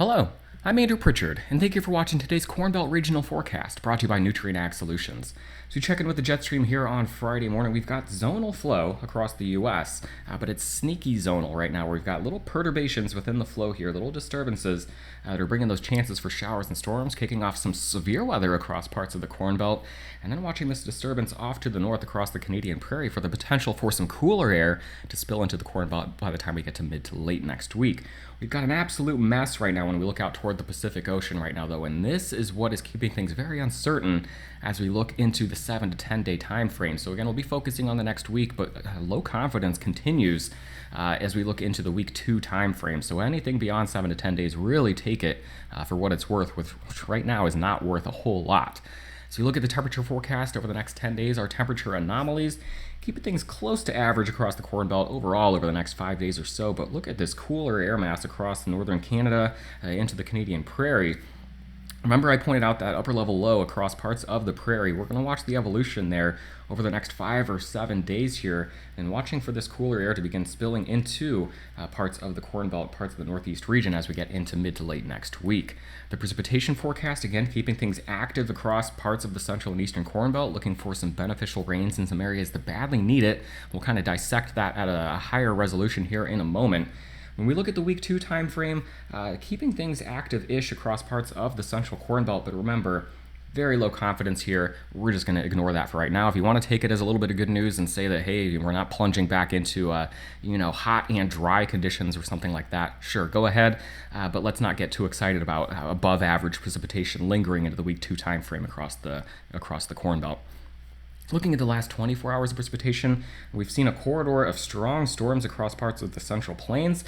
Hello, I'm Andrew Pritchard, and thank you for watching today's Corn Belt Regional Forecast, brought to you by Nutrien Ag Solutions. So we check in with the jet stream here on Friday morning. We've got zonal flow across the U.S., but it's sneaky zonal right now, where we've got little perturbations within the flow here, little disturbances that are bringing those chances for showers and storms, kicking off some severe weather across parts of the Corn Belt, and then watching this disturbance off to the north across the Canadian Prairie for the potential for some cooler air to spill into the Corn Belt by the time we get to mid to late next week. We've got an absolute mess right now when we look out toward the Pacific Ocean right now, though, and this is what is keeping things very uncertain as we look into the 7 to 10 day time frame. So again, we'll be focusing on the next week, but low confidence continues as we look into the week 2 time frame. So anything beyond 7 to 10 days, really take it for what it's worth, which right now is not worth a whole lot. So you look at the temperature forecast over the next 10 days, our temperature anomalies, keeping things close to average across the Corn Belt overall over the next 5 days or so. But look at this cooler air mass across northern Canada into the Canadian Prairie. Remember, I pointed out that upper level low across parts of the prairie. We're going to watch the evolution there over the next 5 or 7 days here, and watching for this cooler air to begin spilling into parts of the Corn Belt, parts of the northeast region as we get into mid to late next week. The precipitation forecast, again, keeping things active across parts of the central and eastern Corn Belt, looking for some beneficial rains in some areas that badly need it. We'll kind of dissect that at a higher resolution here in a moment. When we look at the week 2 time frame, keeping things active-ish across parts of the central Corn Belt, but remember, very low confidence here. We're just going to ignore that for right now. If you want to take it as a little bit of good news and say that, hey, we're not plunging back into hot and dry conditions or something like that, sure, go ahead. But let's not get too excited about above average precipitation lingering into the week 2 time frame across the Corn Belt. Looking at the last 24 hours of precipitation, we've seen a corridor of strong storms across parts of the Central Plains,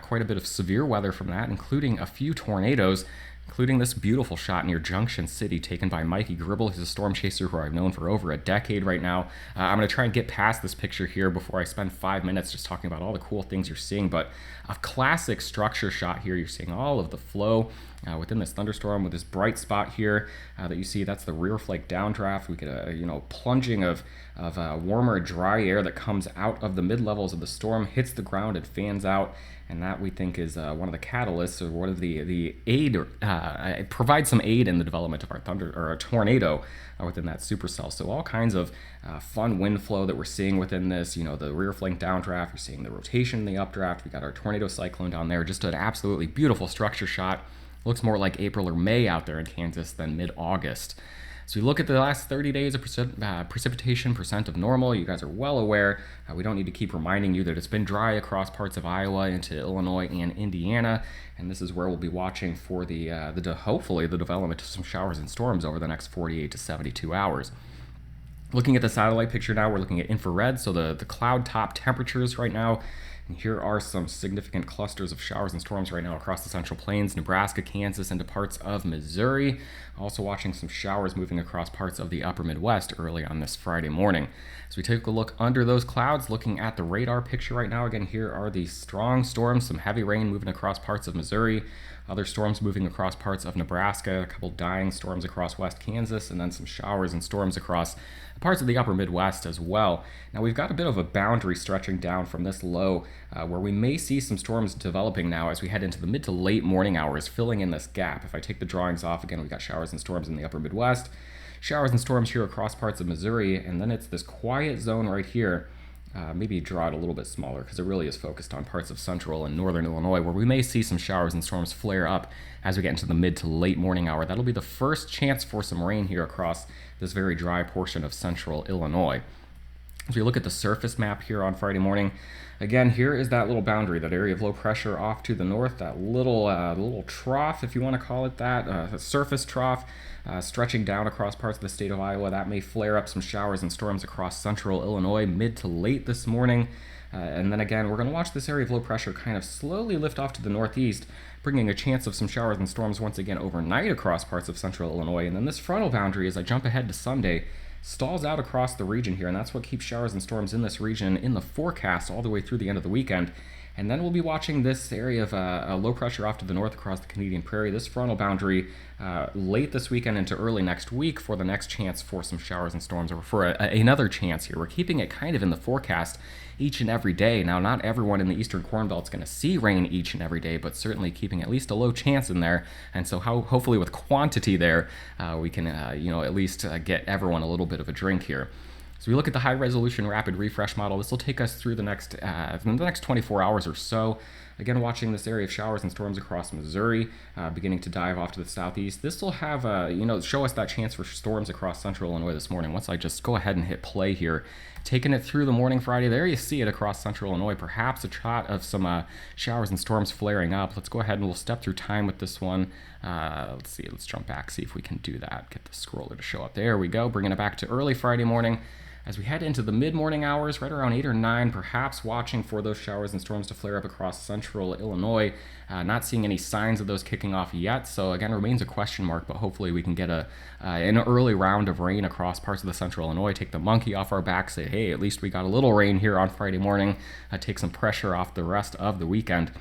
quite a bit of severe weather from that, including a few tornadoes, including this beautiful shot near Junction City taken by Mikey Gribble. He's a storm chaser who I've known for over a decade right now. I'm going to try and get past this picture here before I spend 5 minutes just talking about all the cool things you're seeing, but a classic structure shot here. You're seeing all of the flow within this thunderstorm with this bright spot here that you see. That's the rear flake downdraft. We get a plunging of warmer, dry air that comes out of the mid-levels of the storm, hits the ground, and fans out. And that we think is one of the catalysts, or one of the aid, it provides some aid in the development of our tornado within that supercell. So all kinds of fun wind flow that we're seeing within this. The rear flank downdraft. You're seeing the rotation in the updraft. We got our tornado cyclone down there. Just an absolutely beautiful structure shot. Looks more like April or May out there in Kansas than mid-August. So we look at the last 30 days of precipitation, percent of normal. You guys are well aware. We don't need to keep reminding you that it's been dry across parts of Iowa into Illinois and Indiana. And this is where we'll be watching for hopefully the development of some showers and storms over the next 48 to 72 hours. Looking at the satellite picture now, we're looking at infrared, so the cloud top temperatures right now. And here are some significant clusters of showers and storms right now across the Central Plains, Nebraska, Kansas, into parts of Missouri. Also watching some showers moving across parts of the upper Midwest early on this Friday morning. As we take a look under those clouds, looking at the radar picture right now, again, here are the strong storms, some heavy rain moving across parts of Missouri, other storms moving across parts of Nebraska, a couple dying storms across West Kansas, and then some showers and storms across parts of the upper Midwest as well. Now we've got a bit of a boundary stretching down from this low where we may see some storms developing now as we head into the mid to late morning hours, filling in this gap. If I take the drawings off, again, we've got showers and storms in the upper Midwest, showers and storms here across parts of Missouri, and then it's this quiet zone right here. Maybe draw it a little bit smaller because it really is focused on parts of central and northern Illinois where we may see some showers and storms flare up as we get into the mid to late morning hour. That'll be the first chance for some rain here across this very dry portion of central Illinois. As we look at the surface map here on Friday morning, again, here is that little boundary, that area of low pressure off to the north, that little trough, if you want to call it that, a surface trough stretching down across parts of the state of Iowa. That may flare up some showers and storms across central Illinois mid to late this morning. And then again, we're going to watch this area of low pressure kind of slowly lift off to the northeast, bringing a chance of some showers and storms once again overnight across parts of central Illinois. And then this frontal boundary, as I jump ahead to Sunday, stalls out across the region here, and that's what keeps showers and storms in this region in the forecast all the way through the end of the weekend. And then we'll be watching this area of low pressure off to the north across the Canadian Prairie, this frontal boundary, late this weekend into early next week for the next chance for some showers and storms, or for another chance here. We're keeping it kind of in the forecast each and every day. Now, not everyone in the eastern Corn Belt is going to see rain each and every day, but certainly keeping at least a low chance in there. And so hopefully with quantity there, we can at least get everyone a little bit of a drink here. So we look at the high-resolution rapid refresh model. This will take us through the next 24 hours or so. Again, watching this area of showers and storms across Missouri, beginning to dive off to the southeast. This will have, show us that chance for storms across central Illinois this morning. Once I just go ahead and hit play here, taking it through the morning Friday, there you see it across central Illinois. Perhaps a shot of some showers and storms flaring up. Let's go ahead and we'll step through time with this one. Let's see, let's jump back, see if we can do that. Get the scroller to show up. There we go, bringing it back to early Friday morning. As we head into the mid-morning hours, right around 8 or 9, perhaps watching for those showers and storms to flare up across central Illinois. Not seeing any signs of those kicking off yet, so again, remains a question mark, but hopefully we can get an early round of rain across parts of the central Illinois, take the monkey off our back, say, hey, at least we got a little rain here on Friday morning, take some pressure off the rest of the weekend.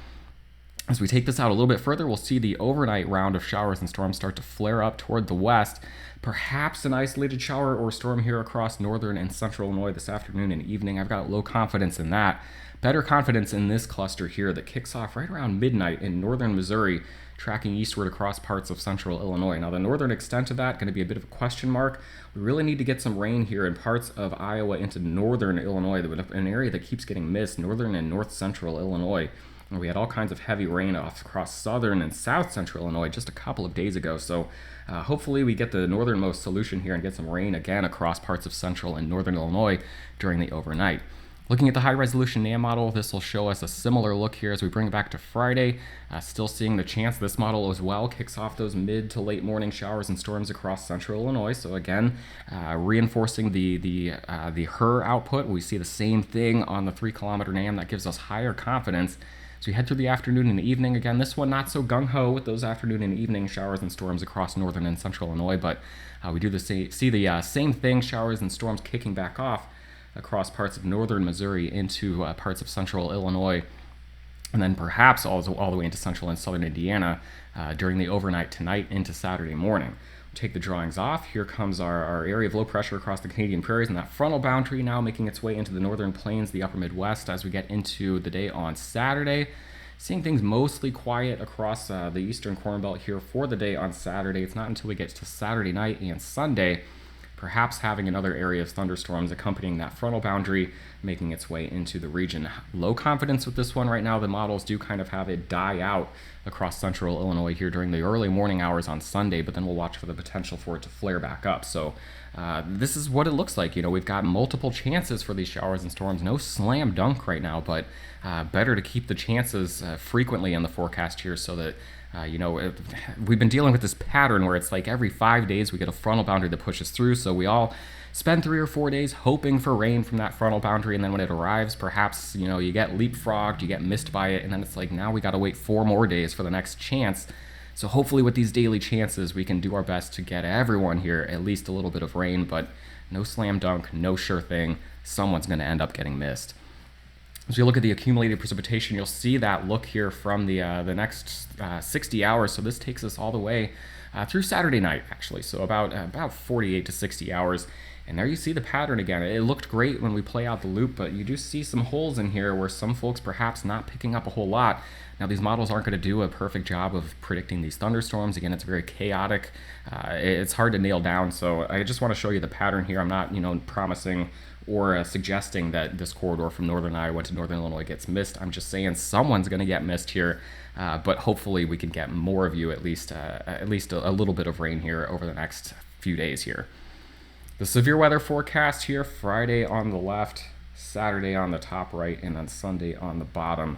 As we take this out a little bit further, we'll see the overnight round of showers and storms start to flare up toward the west. Perhaps an isolated shower or storm here across northern and central Illinois this afternoon and evening. I've got low confidence in that. Better confidence in this cluster here that kicks off right around midnight in northern Missouri, tracking eastward across parts of central Illinois. Now, the northern extent of that going to be a bit of a question mark. We really need to get some rain here in parts of Iowa into northern Illinois, an area that keeps getting missed, northern and north central Illinois. And we had all kinds of heavy rain across southern and south central Illinois just a couple of days ago. So hopefully we get the northernmost solution here and get some rain again across parts of central and northern Illinois during the overnight. Looking at the high-resolution NAM model, this will show us a similar look here as we bring it back to Friday. Still seeing the chance this model as well kicks off those mid to late morning showers and storms across central Illinois. So again, reinforcing the HER output. We see the same thing on the 3-kilometer NAM. That gives us higher confidence. So we head through the afternoon and the evening. Again, this one not so gung-ho with those afternoon and evening showers and storms across northern and central Illinois, but we do see the same thing, showers and storms kicking back off across parts of northern Missouri into parts of central Illinois, and then perhaps all the way into central and southern Indiana during the overnight tonight into Saturday morning. Take the drawings off. Here comes our area of low pressure across the Canadian prairies, and that frontal boundary now making its way into the northern plains, the upper Midwest, as we get into the day on Saturday. Seeing things mostly quiet across the eastern Corn Belt here for the day on Saturday. It's not until we get to Saturday night and Sunday, perhaps having another area of thunderstorms accompanying that frontal boundary making its way into the region. Low confidence with this one right now. The models do kind of have it die out across central Illinois here during the early morning hours on Sunday, but then we'll watch for the potential for it to flare back up. So this is what it looks like. We've got multiple chances for these showers and storms. No slam dunk right now, but better to keep the chances frequently in the forecast here so that we've been dealing with this pattern where it's like every 5 days we get a frontal boundary that pushes through. So we all spend 3 or 4 days hoping for rain from that frontal boundary, and then when it arrives, perhaps you get leapfrogged, you get missed by it, and then it's like now we got to wait 4 more days for the next chance. So hopefully with these daily chances, we can do our best to get everyone here at least a little bit of rain, but no slam dunk, no sure thing. Someone's going to end up getting missed. As you look at the accumulated precipitation, you'll see that look here from the next 60 hours. So this takes us all the way through Saturday night, actually. So about 48 to 60 hours. And there you see the pattern again. It looked great when we play out the loop, but you do see some holes in here where some folks perhaps not picking up a whole lot. Now, these models aren't going to do a perfect job of predicting these thunderstorms. Again, it's very chaotic. It's hard to nail down. So I just want to show you the pattern here. I'm not, promising or suggesting that this corridor from northern Iowa to northern Illinois gets missed. I'm just saying someone's going to get missed here, but hopefully we can get more of you at least a little bit of rain here over the next few days here. The severe weather forecast here, Friday on the left, Saturday on the top right, and then Sunday on the bottom.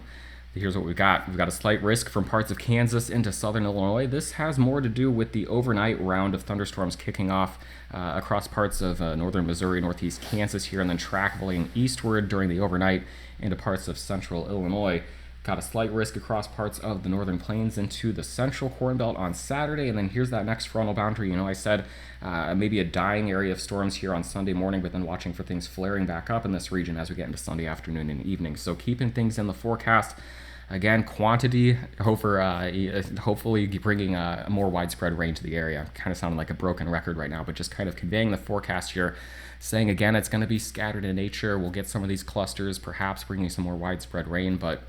Here's what we've got. We've got a slight risk from parts of Kansas into southern Illinois. This has more to do with the overnight round of thunderstorms kicking off across parts of northern Missouri, northeast Kansas here, and then traveling eastward during the overnight into parts of central Illinois. Got a slight risk across parts of the northern plains into the central Corn Belt on Saturday, and then here's that next frontal boundary. I said maybe a dying area of storms here on Sunday morning, but then watching for things flaring back up in this region as we get into Sunday afternoon and evening. So keeping things in the forecast Again, quantity over hopefully bringing more widespread rain to the area. Kind of sounding like a broken record right now, but just kind of conveying the forecast here, saying again it's going to be scattered in nature. We'll get some of these clusters, perhaps bringing some more widespread rain, but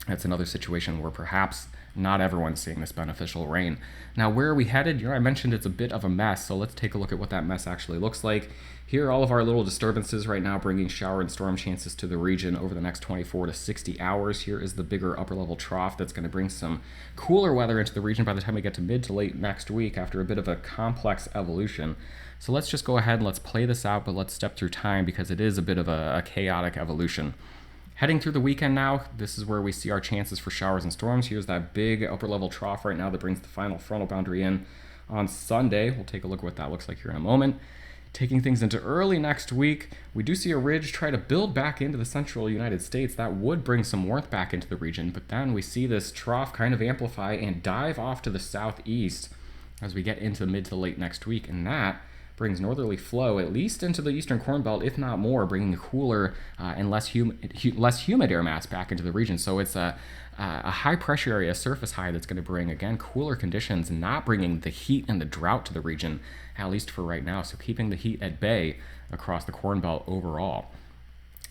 that's another situation where perhaps not everyone's seeing this beneficial rain. Now, where are we headed? I mentioned it's a bit of a mess, so let's take a look at what that mess actually looks like. Here are all of our little disturbances right now, bringing shower and storm chances to the region over the next 24 to 60 hours. Here is the bigger upper level trough that's going to bring some cooler weather into the region by the time we get to mid to late next week after a bit of a complex evolution. So let's just go ahead and let's play this out, but let's step through time because it is a bit of a chaotic evolution. Heading through the weekend now, this is where we see our chances for showers and storms. Here's that big upper level trough right now that brings the final frontal boundary in on Sunday. We'll take a look at what that looks like here in a moment. Taking things into early next week, we do see a ridge try to build back into the central United States. That would bring some warmth back into the region, but then we see this trough kind of amplify and dive off to the southeast as we get into mid to late next week, and that brings northerly flow at least into the eastern Corn Belt, if not more, bringing cooler and less humid air mass back into the region. So it's a high pressure area, surface high, that's going to bring, again, cooler conditions, not bringing the heat and the drought to the region, at least for right now. So keeping the heat at bay across the Corn Belt overall.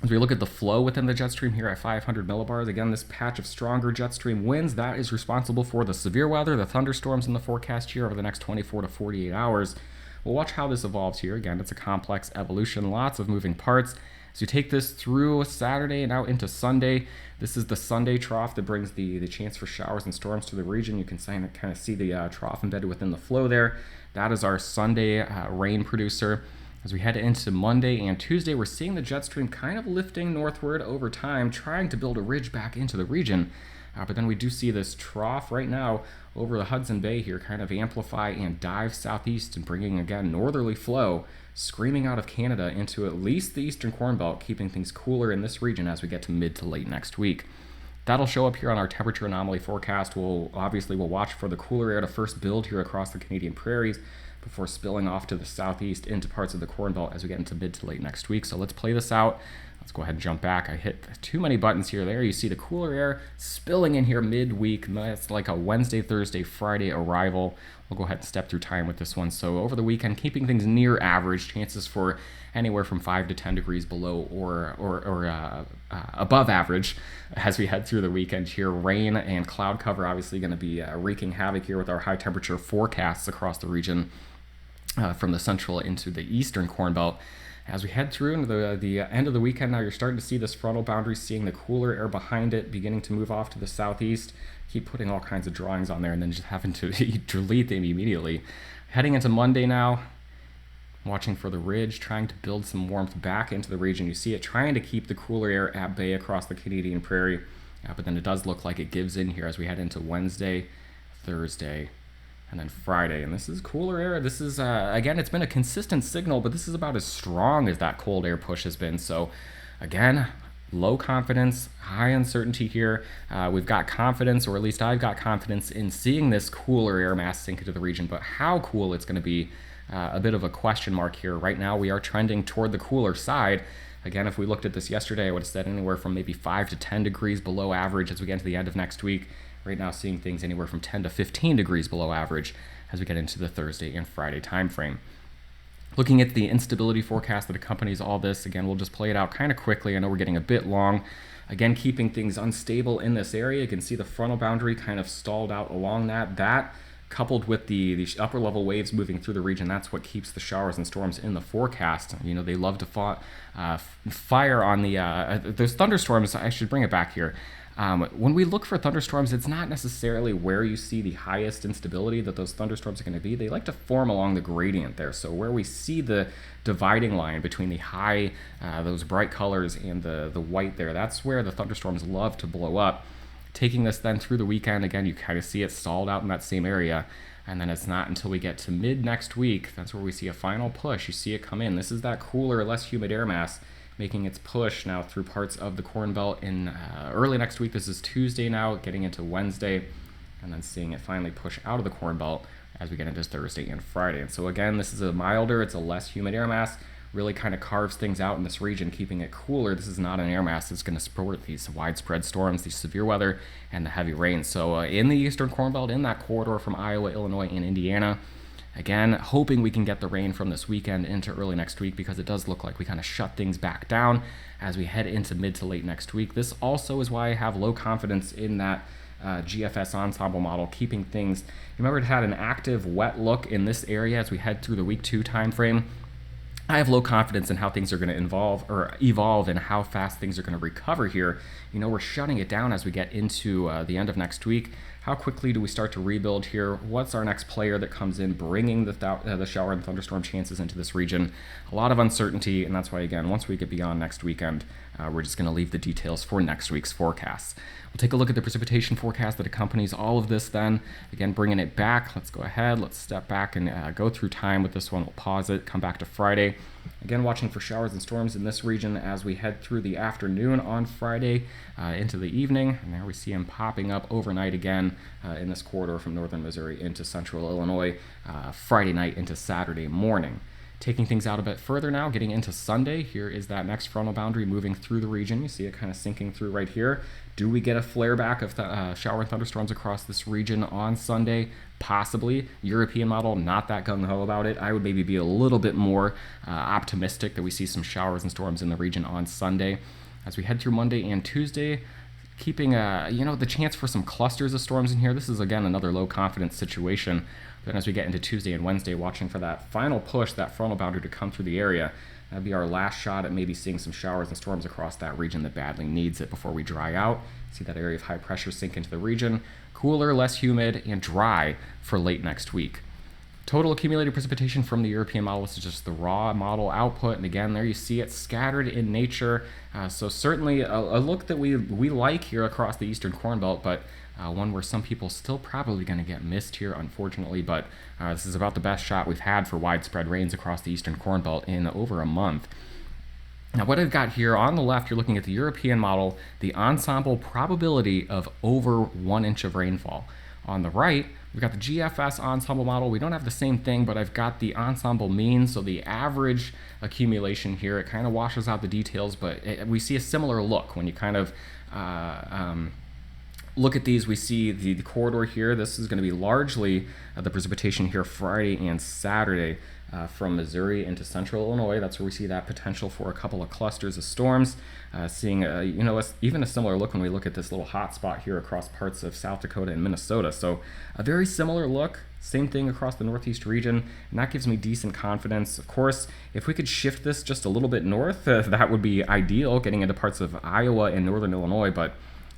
As we look at the flow within the jet stream here at 500 millibars, again, this patch of stronger jet stream winds, that is responsible for the severe weather, the thunderstorms in the forecast here over the next 24 to 48 hours. We'll watch how this evolves here. Again, it's a complex evolution, lots of moving parts. As you take this through Saturday and out into Sunday, this is the Sunday trough that brings the chance for showers and storms to the region. You can kind of see the trough embedded within the flow there. That is our Sunday rain producer. As we head into Monday and Tuesday, we're seeing the jet stream kind of lifting northward over time, trying to build a ridge back into the region. But then we do see this trough right now over the Hudson Bay here kind of amplify and dive southeast and bringing, again, northerly flow screaming out of Canada into at least the eastern Corn Belt, keeping things cooler in this region as we get to mid to late next week. That'll show up here on our temperature anomaly forecast. We'll watch for the cooler air to first build here across the Canadian prairies before spilling off to the southeast into parts of the Corn Belt as we get into mid to late next week. So let's play this out. Let's go ahead and jump back. I hit too many buttons here. There you see the cooler air spilling in here midweek. That's like a Wednesday, Thursday, Friday arrival. We'll go ahead and step through time with this one. So over the weekend, keeping things near average, chances for anywhere from 5 to 10 degrees below or above average as we head through the weekend here. Rain and cloud cover obviously going to be wreaking havoc here with our high temperature forecasts across the region from the central into the eastern Corn Belt. As we head through into the end of the weekend, now you're starting to see this frontal boundary, seeing the cooler air behind it beginning to move off to the southeast. Keep putting all kinds of drawings on there and then just having to delete them immediately. Heading into Monday now, watching for the ridge, trying to build some warmth back into the region. You see it trying to keep the cooler air at bay across the Canadian prairie, but then it does look like it gives in here as we head into Wednesday, Thursday, and then Friday. And this is cooler air. This is, again, it's been a consistent signal, but this is about as strong as that cold air push has been. So, again, low confidence, high uncertainty here. We've got confidence, or at least I've got confidence in seeing this cooler air mass sink into the region, but how cool it's going to be, a bit of a question mark here. Right now, we are trending toward the cooler side. Again, if we looked at this yesterday, I would have said anywhere from maybe 5 to 10 degrees below average as we get to the end of next week. Right now, seeing things anywhere from 10 to 15 degrees below average as we get into the Thursday and Friday timeframe. Looking at the instability forecast that accompanies all this, again, we'll just play it out kind of quickly. I know we're getting a bit long. Again, keeping things unstable in this area. You can see the frontal boundary kind of stalled out along that. That, coupled with the upper level waves moving through the region, that's what keeps the showers and storms in the forecast. You know, they love to fire on those thunderstorms. I should bring it back here. When we look for thunderstorms, it's not necessarily where you see the highest instability that those thunderstorms are going to be. They like to form along the gradient there. So where we see the dividing line between the high, those bright colors, and the white there, that's where the thunderstorms love to blow up. Taking this then through the weekend, again, you kind of see it stalled out in that same area. And then it's not until we get to mid next week, that's where we see a final push. You see it come in. This is that cooler, less humid air mass making its push now through parts of the Corn Belt in early next week. This is Tuesday now, getting into Wednesday, and then seeing it finally push out of the Corn Belt as we get into Thursday and Friday. And so again, this is a milder, it's a less humid air mass, really kind of carves things out in this region, keeping it cooler. This is not an air mass that's going to support these widespread storms, these severe weather, and the heavy rain. So in the eastern Corn Belt, in that corridor from Iowa, Illinois, and Indiana, again, hoping we can get the rain from this weekend into early next week, because it does look like we kind of shut things back down as we head into mid to late next week. This also is why I have low confidence in that GFS ensemble model, keeping things. Remember, it had an active wet look in this area as we head through the week 2 time frame. I have low confidence in how things are going to evolve and how fast things are going to recover here. We're shutting it down as we get into the end of next week. How quickly do we start to rebuild here? What's our next player that comes in, bringing the shower and thunderstorm chances into this region? A lot of uncertainty, and that's why, again, once we get beyond next weekend, we're just going to leave the details for next week's forecasts. We'll take a look at the precipitation forecast that accompanies all of this then. Again, bringing it back. Let's go ahead. Let's step back and go through time with this one. We'll pause it, come back to Friday. Again, watching for showers and storms in this region as we head through the afternoon on Friday into the evening. And there we see them popping up overnight again in this corridor from northern Missouri into central Illinois, Friday night into Saturday morning. Taking things out a bit further now, getting into Sunday, here is that next frontal boundary moving through the region. You see it kind of sinking through right here. Do we get a flare back of shower and thunderstorms across this region on Sunday? Possibly. European model, not that gung-ho about it. I would maybe be a little bit more optimistic that we see some showers and storms in the region on Sunday. As we head through Monday and Tuesday, keeping the chance for some clusters of storms in here. This is, again, another low confidence situation. Then as we get into Tuesday and Wednesday, watching for that final push, that frontal boundary to come through the area. That'd be our last shot at maybe seeing some showers and storms across that region that badly needs it before we dry out. See that area of high pressure sink into the region. Cooler, less humid, and dry for late next week. Total accumulated precipitation from the European model. This is just the raw model output. And again, there you see it scattered in nature. So certainly a look that we like here across the eastern Corn Belt, but one where some people still probably going to get missed here, unfortunately. But this is about the best shot we've had for widespread rains across the eastern Corn Belt in over a month. Now, what I've got here on the left, you're looking at the European model, the ensemble probability of over 1 inch of rainfall. On the right, we've got the GFS ensemble model. We don't have the same thing, but I've got the ensemble mean, so the average accumulation here. It kind of washes out the details, but we see a similar look when you kind of look at these. We see the corridor here. This is going to be largely the precipitation here Friday and Saturday from Missouri into central Illinois. That's where we see that potential for a couple of clusters of storms. Seeing even a similar look when we look at this little hot spot here across parts of South Dakota and Minnesota. So a very similar look. Same thing across the northeast region, and that gives me decent confidence. Of course, if we could shift this just a little bit north, that would be ideal, getting into parts of Iowa and northern Illinois. But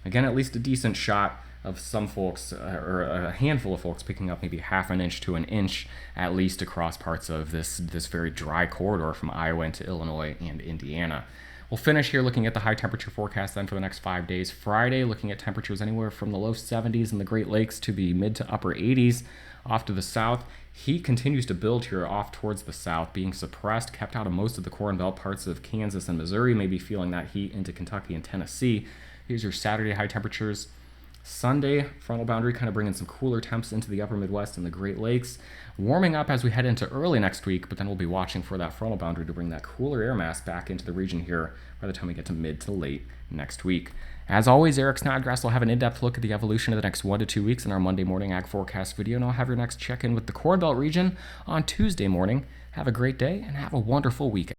again, at least a decent shot of some folks, or a handful of folks, picking up maybe 1/2 inch to 1 inch at least across parts of this very dry corridor from Iowa into Illinois and Indiana. We'll finish here looking at the high temperature forecast then for the next 5 days. Friday, looking at temperatures anywhere from the low 70s in the Great Lakes to the mid to upper 80s off to the south. Heat continues to build here off towards the south, being suppressed, kept out of most of the Corn Belt. Parts of Kansas and Missouri may be feeling that heat into Kentucky and Tennessee. Here's your Saturday high temperatures. Sunday, frontal boundary kind of bringing some cooler temps into the upper Midwest and the Great Lakes. Warming up as we head into early next week, but then we'll be watching for that frontal boundary to bring that cooler air mass back into the region here by the time we get to mid to late next week. As always, Eric Snodgrass will have an in-depth look at the evolution of the next 1 to 2 weeks in our Monday morning Ag Forecast video, and I'll have your next check-in with the Corn Belt region on Tuesday morning. Have a great day and have a wonderful weekend.